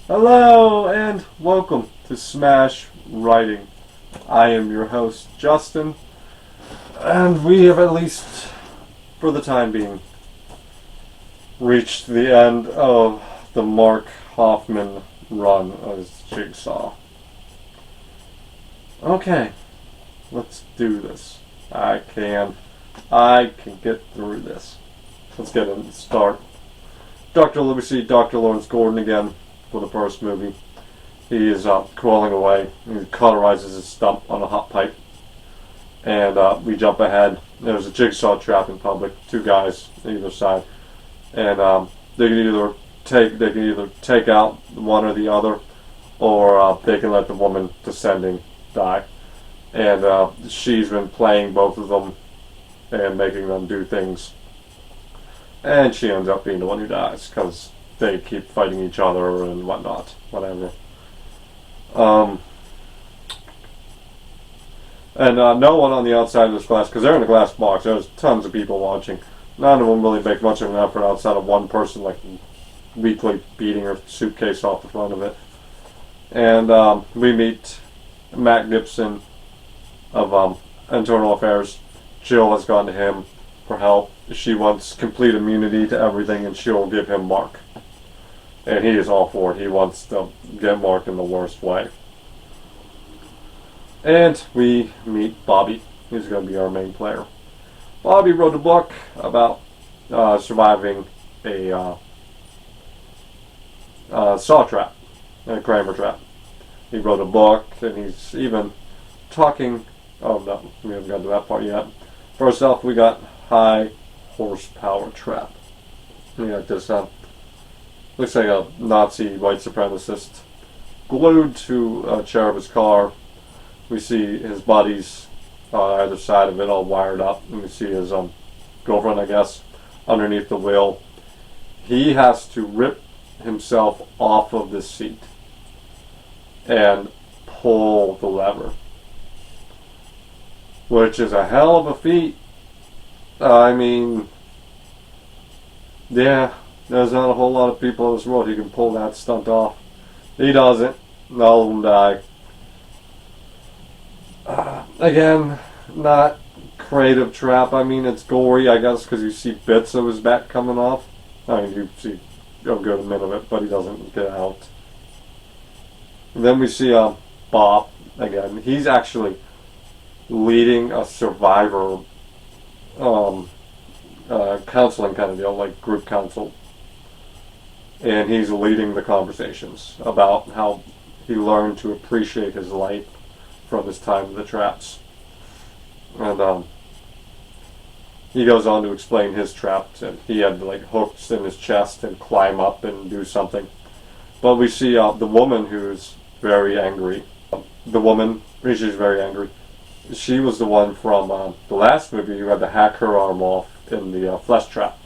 Hello and welcome to Smash Writing. I am your host, Justin, and we have at least, for the time being, reached the end of the Mark Hoffman run as Jigsaw. Okay, let's do this. I can get through this. Let's get in and start. We see Dr. Lawrence Gordon again for the first movie. He is crawling away. He cauterizes his stump on a hot pipe. And we jump ahead. There's a jigsaw trap in public. Two guys on either side. And they can either take out one or the other, or they can let the woman descending die. And she's been playing both of them and making them do things. And she ends up being the one who dies because they keep fighting each other and whatnot. Whatever. And no one on the outside of this glass, because they're in a glass box, there's tons of people watching. None of them really make much of an effort outside of one person, like, weakly beating her suitcase off the front of it. And we meet Matt Gibson of Internal Affairs. Jill has gone to him for help. She wants complete immunity to everything, and she'll give him Mark. And he is all for it. He wants to get Mark in the worst way. And we meet Bobby. He's going to be our main player. Bobby wrote a book about surviving a saw trap, a Kramer trap. He wrote a book, and he's even talking. Oh no, we haven't got to that part yet. First off, we got high horsepower trap. We got this looks like a Nazi white supremacist glued to a chair of his car. We see his buddies on either side of it all wired up, and we see his girlfriend, I guess, underneath the wheel. He has to rip himself off of this seat and pull the lever, which is a hell of a feat. I mean, yeah, there's not a whole lot of people in this world who can pull that stunt off. He doesn't. All of them die. Again, not creative trap. I mean, it's gory, I guess, because you see bits of his back coming off. I mean, you see a good minute of it, but he doesn't get out. And then we see Bob again. He's actually leading a survivor counseling kind of deal, like group counsel. And he's leading the conversations about how he learned to appreciate his life from his time in the traps. And he goes on to explain his traps, and he had like hooks in his chest and climb up and do something. But we see the woman who's very angry. She's very angry. She was the one from the last movie who had to hack her arm off in the flesh trap.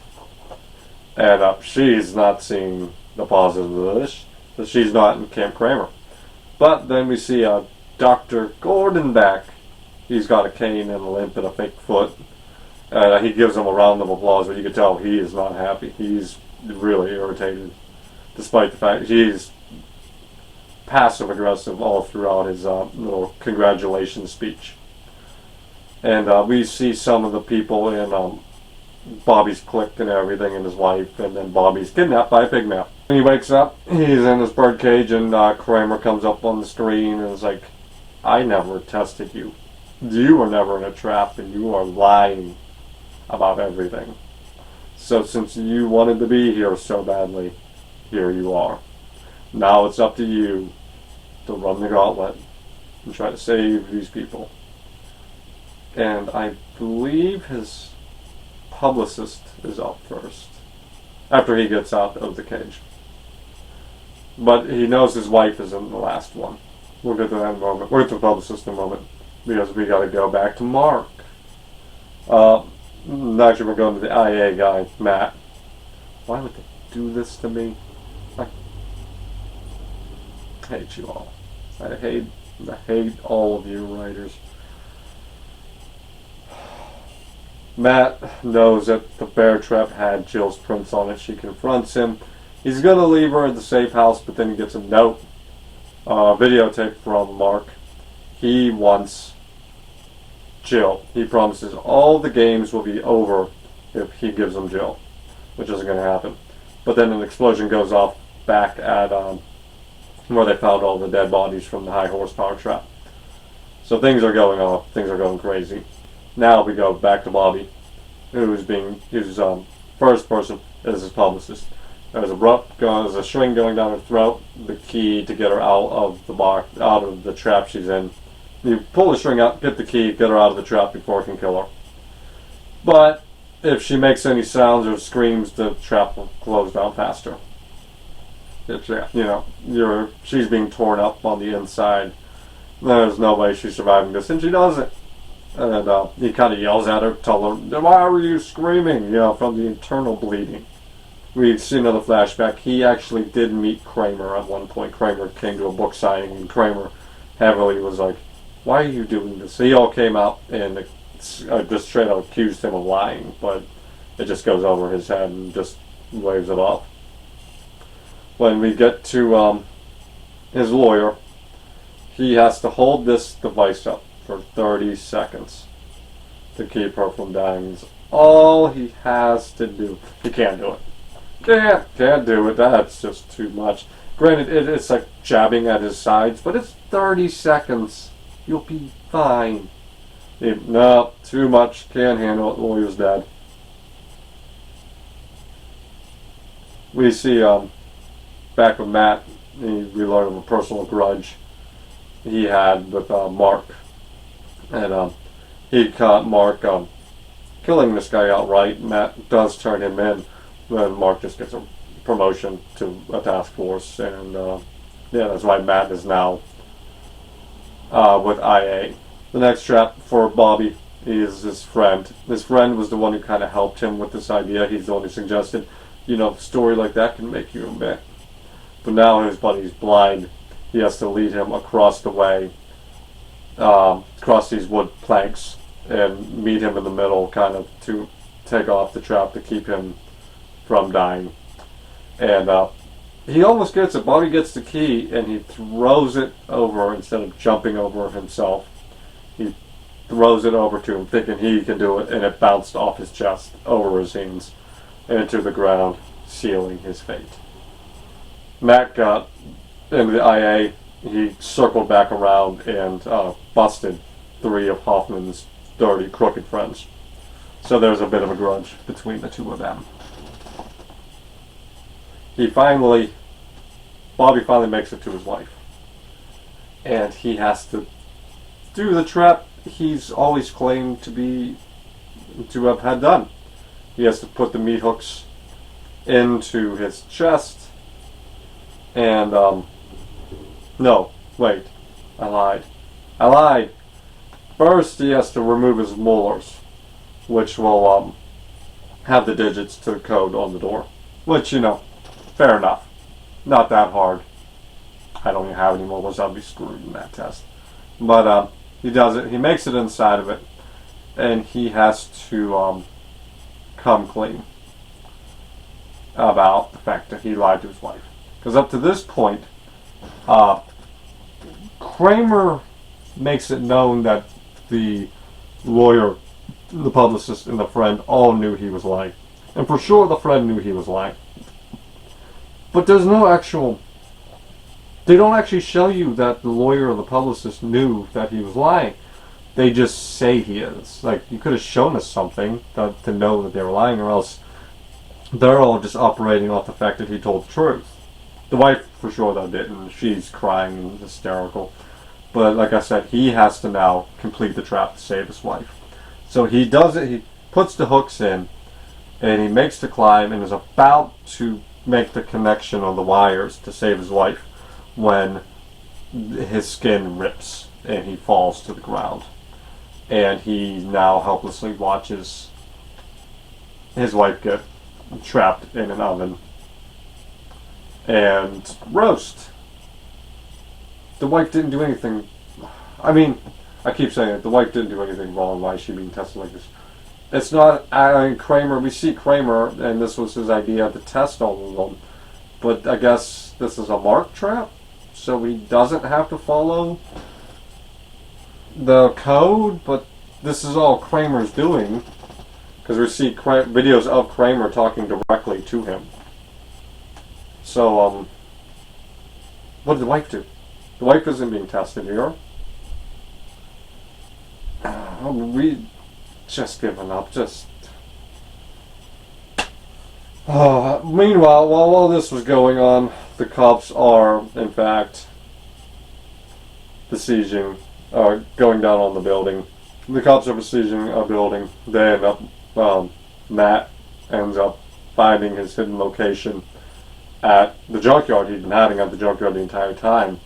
And she's not seeing the positive of this. So she's not in Camp Kramer. But then we see Dr. Gordon back. He's got a cane and a limp and a fake foot. And he gives him a round of applause, but you can tell he is not happy. He's really irritated, despite the fact he's passive aggressive all throughout his little congratulations speech. And we see some of the people in Bobby's clique and everything, and his wife, and then Bobby's kidnapped by a pigman. When he wakes up, he's in his bird cage, and Kramer comes up on the screen and is like, I never tested you. You were never in a trap, and you are lying about everything. So since you wanted to be here so badly, here you are. Now it's up to you to run the gauntlet and try to save these people. And I believe his publicist is up first, after he gets out of the cage. But he knows his wife is in the last one. We'll get to that in a moment. We'll get to the publicist in a moment, because we got to go back to Mark. Actually, we're going to the IA guy, Matt. Why would they do this to me? I hate you all. I hate all of you writers. Matt knows that the bear trap had Jill's prints on it. She confronts him. He's going to leave her at the safe house, but then he gets a note, videotape from Mark. He wants Jill. He promises all the games will be over if he gives them Jill, which isn't going to happen. But then an explosion goes off back at where they found all the dead bodies from the high horsepower trap. So things are going off. Things are going crazy. Now we go back to Bobby, who's first person is his publicist. There's a string going down her throat. The key to get her out of the trap she's in. You pull the string out, get the key, get her out of the trap before it can kill her. But if she makes any sounds or screams, the trap will close down faster. She's being torn up on the inside. There's no way she's surviving this, and she doesn't. And he kind of yells at her, tell her, "Why were you screaming?" From the internal bleeding. We see another flashback. He actually did meet Kramer at one point. Kramer came to a book signing, and Kramer heavily was like, "Why are you doing this?" He all came out and just straight out accused him of lying, but it just goes over his head and just waves it off. When we get to his lawyer, he has to hold this device up for 30 seconds to keep her from dying. It's all he has to do. He can't do it. Can't do it. That's just too much. Granted, it's like jabbing at his sides, but it's 30 seconds. You'll be fine. No, too much. Can't handle it. The lawyer's dead. We see back with Matt. We learn of a personal grudge he had with Mark. And he caught Mark killing this guy outright. Matt does turn him in. Then Mark just gets a promotion to a task force. And that's why Matt is now with IA. The next trap for Bobby is his friend. His friend was the one who kind of helped him with this idea. He's the one who suggested, a story like that can make you a bit. But now his buddy's blind. He has to lead him across the way, across these wood planks, and meet him in the middle, kind of to take off the trap to keep him from dying. And he almost gets it. Bobby gets the key, and he throws it over instead of jumping over himself. He throws it over to him, thinking he can do it, and it bounced off his chest, over his hands, into the ground, sealing his fate. Matt got into the IA. He circled back around and busted 3 of Hoffman's dirty, crooked friends. So there's a bit of a grudge between the two of them. Bobby finally makes it to his wife. And he has to do the trap he's always claimed to have had done. He has to put the meat hooks into his chest. And, no, wait, I lied. First, he has to remove his molars, which will have the digits to the code on the door. Which, fair enough. Not that hard. I don't even have any molars. I'll be screwed in that test. But he does it. He makes it inside of it. And he has to come clean about the fact that he lied to his wife. Because up to this point, Kramer makes it known that the lawyer, the publicist, and the friend all knew he was lying. And for sure the friend knew he was lying. But there's no actual... They don't actually show you that the lawyer or the publicist knew that he was lying. They just say he is. Like, you could have shown us something to know that they were lying, or else they're all just operating off the fact that he told the truth. The wife, for sure, though, didn't. She's crying and hysterical. But like I said, he has to now complete the trap to save his wife. So he does it. He puts the hooks in, and he makes the climb, and is about to make the connection on the wires to save his wife when his skin rips and he falls to the ground. And he now helplessly watches his wife get trapped in an oven and roast. The wife didn't do anything. I mean, I keep saying it. The wife didn't do anything wrong. Why is she being tested like this? It's not. Kramer. We see Kramer, and this was his idea to test all of them. But I guess this is a Mark trap, so he doesn't have to follow the code, but this is all Kramer's doing, because we see videos of Kramer talking directly to him. So, what did the wife do? The wife isn't being tested here. We just given up, meanwhile, while all this was going on, the cops are, in fact, besieging, going down on the building. The cops are besieging a building. They end up, Matt ends up finding his hidden location at the junkyard. He'd been hiding at the junkyard the entire time.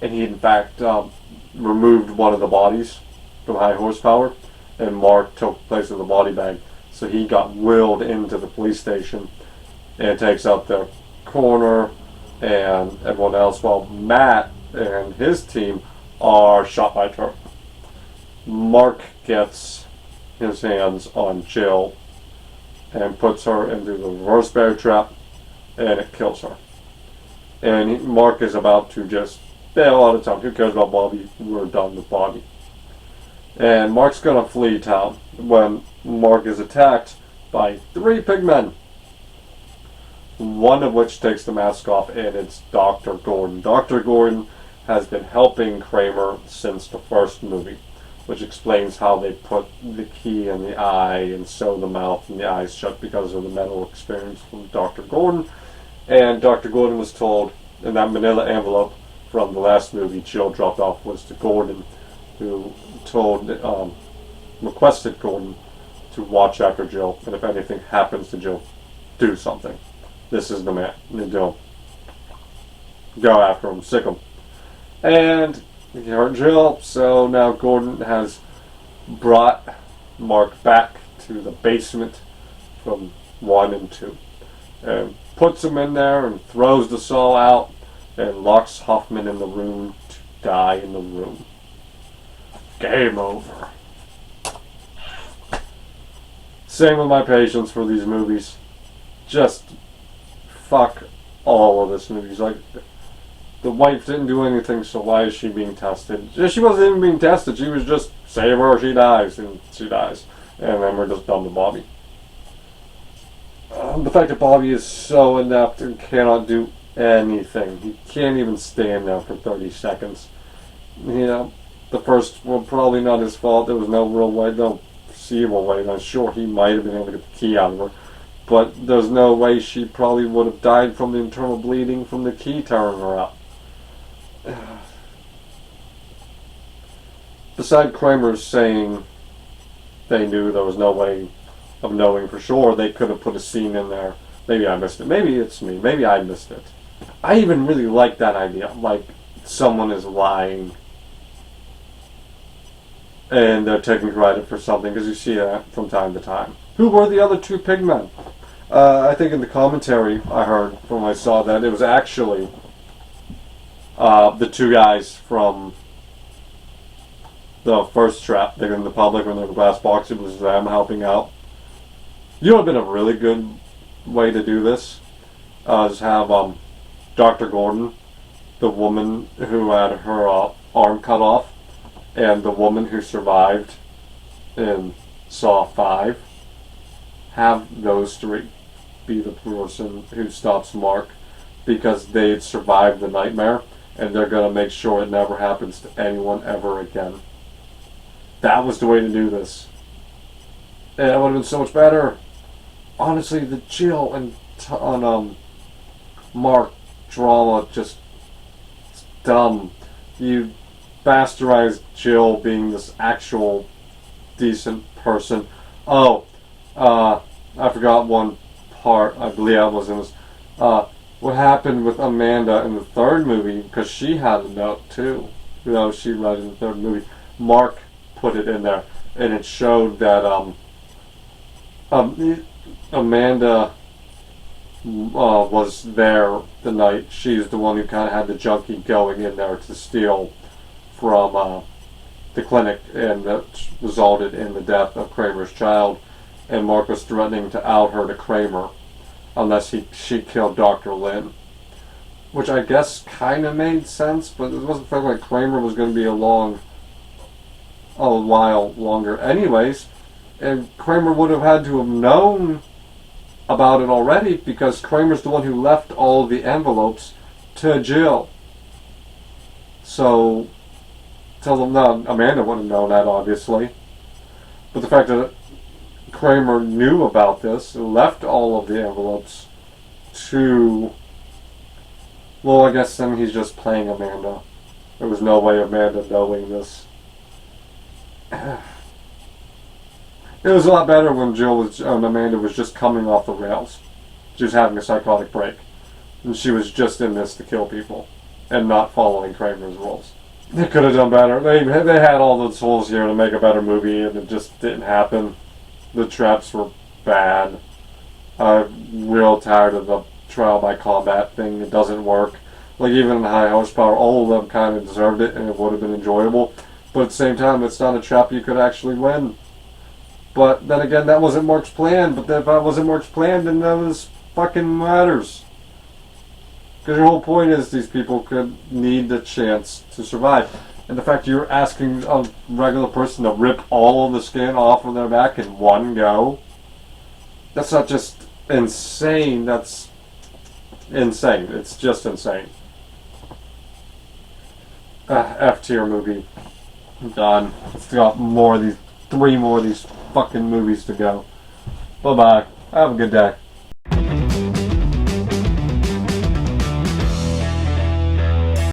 And he, in fact, removed one of the bodies from High Horsepower, and Mark took place of the body bag. So he got wheeled into the police station and takes up the coroner and everyone else, while Matt and his team are shot by a truck. Mark gets his hands on Jill and puts her into the reverse bear trap, and it kills her. And Mark is about to just bail out of town. Who cares about Bobby? We're done with Bobby. And Mark's gonna flee town when Mark is attacked by 3 pigmen. One of which takes the mask off, and it's Dr. Gordon. Dr. Gordon has been helping Kramer since the first movie, which explains how they put the key in the eye and sew the mouth and the eyes shut because of the mental experience from Dr. Gordon. And Dr. Gordon was told in that manila envelope from the last movie Jill dropped off was to Gordon, who requested Gordon to watch after Jill, and if anything happens to Jill, do something. This is the man. Go after him, sick him. And he hurt Jill, so now Gordon has brought Mark back to the basement from 1 and 2. And puts him in there and throws the saw out and locks Hoffman in the room to die in the room. Game over. Same with my patience for these movies. Just fuck all of this movies. Like, the wife didn't do anything, so why is she being tested? She wasn't even being tested. She was just, save her or she dies, and she dies. And then we're just done with Bobby. The fact that Bobby is so inept and cannot do anything. He can't even stand there for 30 seconds. You know, the first one, probably not his fault. There was no real way, no perceivable way. I'm sure he might have been able to get the key out of her. But there's no way she probably would have died from the internal bleeding from the key tearing her up. Besides Kramer saying they knew there was no way of knowing for sure, they could have put a scene in there. Maybe I missed it. Maybe it's me. Maybe I missed it. I even really like that idea. Like, someone is lying and they're taking credit for something, because you see that from time to time. Who were the other 2 pigmen? I think in the commentary I heard when I saw that it was actually the 2 guys from the first trap. They're in the public when they're in the glass box. It was them helping out. You know what would have been a really good way to do this? Is have Dr. Gordon, the woman who had her arm cut off, and the woman who survived in Saw 5, have those 3 be the person who stops Mark, because they'd survived the nightmare, and they're going to make sure it never happens to anyone ever again. That was the way to do this. And it would have been so much better. Honestly, the Jill and Mark drama just dumb. You bastardized Jill being this actual decent person. Oh, I forgot one part. I believe I was in this. What happened with Amanda in the 3rd movie, because she had a note too. You know, she read in the 3rd movie. Mark put it in there, and it showed that Amanda was there the night. She's the one who kind of had the junkie going in there to steal from the clinic, and that resulted in the death of Kramer's child. And Mark was threatening to out her to Kramer unless she killed Dr. Lynn. which I guess kind of made sense, but it wasn't felt like Kramer was going to be along a while longer anyways, and Kramer would have had to have known about it already because Kramer's the one who left all the envelopes to Jill. So, tell them now, Amanda would have known that obviously, but the fact that Kramer knew about this and left all of the envelopes to, well, I guess then he's just playing Amanda. There was no way Amanda knowing this. It was a lot better when Amanda was just coming off the rails. She was having a psychotic break. And she was just in this to kill people and not following Kramer's rules. They could have done better. They had all the tools here to make a better movie and it just didn't happen. The traps were bad. I'm real tired of the trial by combat thing. It doesn't work. Like even in high horsepower, all of them kind of deserved it and it would have been enjoyable. But at the same time, it's not a trap you could actually win. But then again, that wasn't Mark's plan. But if that wasn't Mark's plan, then none of this fucking matters. Because your whole point is these people could need the chance to survive. And the fact you're asking a regular person to rip all of the skin off of their back in one go, that's not just insane, that's insane. It's just insane. F-tier movie. Done. It's got three more of these fucking movies to go. Bye-bye. Have a good day.